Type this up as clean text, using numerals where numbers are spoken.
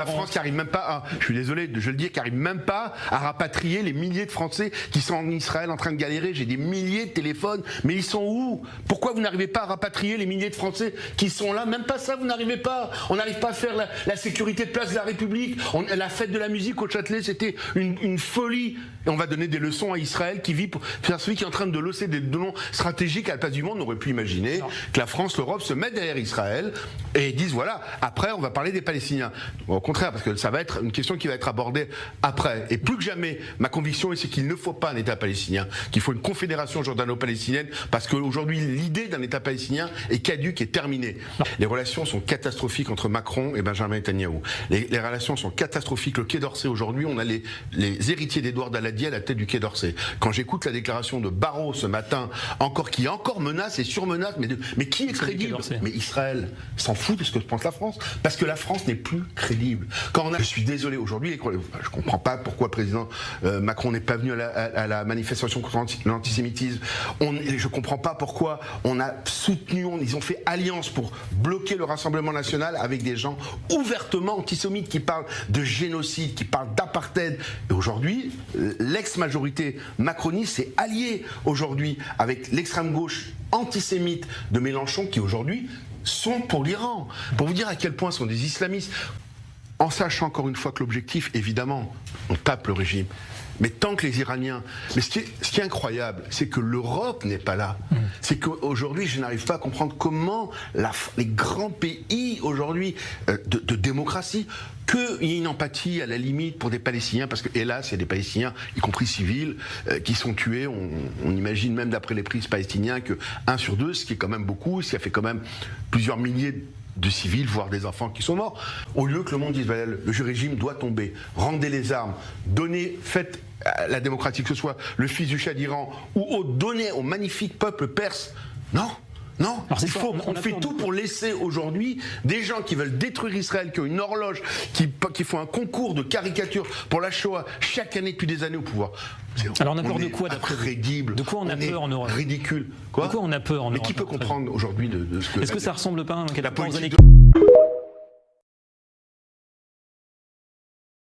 La France qui arrive même pas à, je suis désolé de le dire, qui arrive même pas à rapatrier les milliers de Français qui sont en Israël en train de galérer. J'ai des milliers de téléphones, mais ils sont où? Pourquoi vous n'arrivez pas à rapatrier les milliers de Français qui sont là? Même pas ça, vous n'arrivez pas. On n'arrive pas à faire la sécurité de place de la République. La fête de la musique au Châtelet, c'était une folie. Et on va donner des leçons à Israël qui vit pour faire celui qui est en train de losser des dons stratégiques à la place du monde. On aurait pu imaginer que la France, l'Europe se mettent derrière Israël et disent voilà, après on va parler des Palestiniens. Au contraire, parce que ça va être une question qui va être abordée après. Et plus que jamais, ma conviction, c'est qu'il ne faut pas un État palestinien, qu'il faut une confédération jordano-palestinienne, parce qu'aujourd'hui, l'idée d'un État palestinien est caduque et terminée. Les relations sont catastrophiques entre Macron et Benjamin Netanyahou. Les relations sont catastrophiques. Le Quai d'Orsay, aujourd'hui, on a les héritiers d'Edouard Daladier à la tête du Quai d'Orsay. Quand j'écoute la déclaration de Barrot ce matin, qui menace et surmenace, mais qui est crédible? Mais Israël s'en fout de ce que pense la France, parce que la France n'est plus crédible. Je suis désolé, aujourd'hui, je ne comprends pas pourquoi le président Macron n'est pas venu à la manifestation contre l'antisémitisme. Je ne comprends pas pourquoi on a soutenu, ils ont fait alliance pour bloquer le Rassemblement national avec des gens ouvertement antisémites qui parlent de génocide, qui parlent d'apartheid. Et aujourd'hui, l'ex-majorité macroniste s'est alliée aujourd'hui avec l'extrême gauche antisémite de Mélenchon qui aujourd'hui sont pour l'Iran. Pour vous dire à quel point sont des islamistes. En sachant encore une fois que l'objectif, évidemment, on tape le régime. Mais tant que les Iraniens... Mais ce qui est incroyable, c'est que l'Europe n'est pas là. C'est qu'aujourd'hui, je n'arrive pas à comprendre comment les grands pays, aujourd'hui, de démocratie, qu'il y ait une empathie à la limite pour des Palestiniens, parce que hélas, il y a des Palestiniens, y compris civils, qui sont tués. On imagine même d'après les prises palestiniens que 1 sur 2, ce qui est quand même beaucoup, ce qui a fait quand même plusieurs milliers de civils, voire des enfants qui sont morts. Au lieu que le monde dise le régime doit tomber, rendez les armes, faites la démocratie, que ce soit le fils du Shah d'Iran ou donnez au magnifique peuple perse. Non. On fait tout pour laisser aujourd'hui des gens qui veulent détruire Israël, qui ont une horloge, qui font un concours de caricature pour la Shoah chaque année depuis des années au pouvoir. Alors on a peur de quoi d'après vous? De quoi on a peur en Europe? Ridicule. Quoi? De quoi on a peur en Europe? Mais qui peut comprendre aujourd'hui de ce que... Est-ce que ça ressemble pas à la politique de...